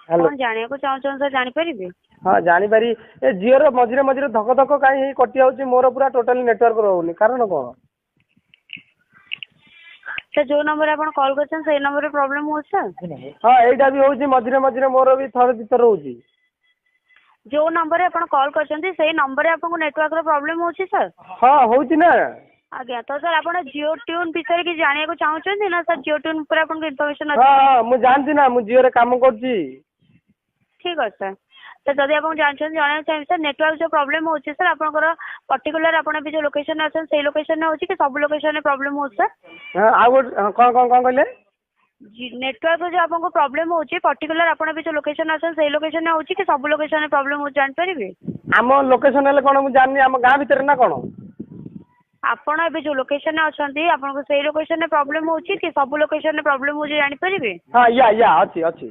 hello कौन जाने को चाहूँ सर जानी परिबे हाँ जानीपारी ए जिओर मझे मझे धक धक कहीं कटि जाऊँगी मोर पूरा टोटाल नेटवर्क रोनी कारण कौन सर जो नंबर आप कॉल कर से नंबर प्रॉब्लम हो सर हाँ यहाँ भी हूँ मझे मझे मोर भी थर दी थर रोची जो नंबर आप कॉल कर नंबर आपको नेटवर्क प्रॉब्लम हो सर हाँ होची ना आज्ञा तो सर आप जियो ट्यून विषय कि जाना को चाहते ना सर जियो ट्यून पर आपको इनफॉरमेशन हाँ हाँ मुझे जानती ना मुझे जियो काम कर ठीक अच्छे सर तो जदि आप जानते जाना चाहिए सर नेटवर्क जो प्रॉब्लम हो सर आपंकर पर्टिकुलर आप जो लोकेशन अच्छे से लोकेशन हो कि सब लोकेशन प्रॉब्लम हो सर हाँ आउ कौन कौन कौन कहले नेटवर्क जो आपको प्रॉब्लम हो पर्टिकुलर आप जो लोकेशन अच्छे से लोकेशन हो कि सब लोकेशन प्रॉब्लम हो जान पारे आम लोकेशन है कौन मुझे जानी आम गाँ भीतर ना कौन आपण ए जो लोकेशन अच्छी आपको से लोकेशन प्रॉब्लम हो कि सब लोकेशन प्रॉब्लम हो जान पारे हाँ या अच्छी अच्छी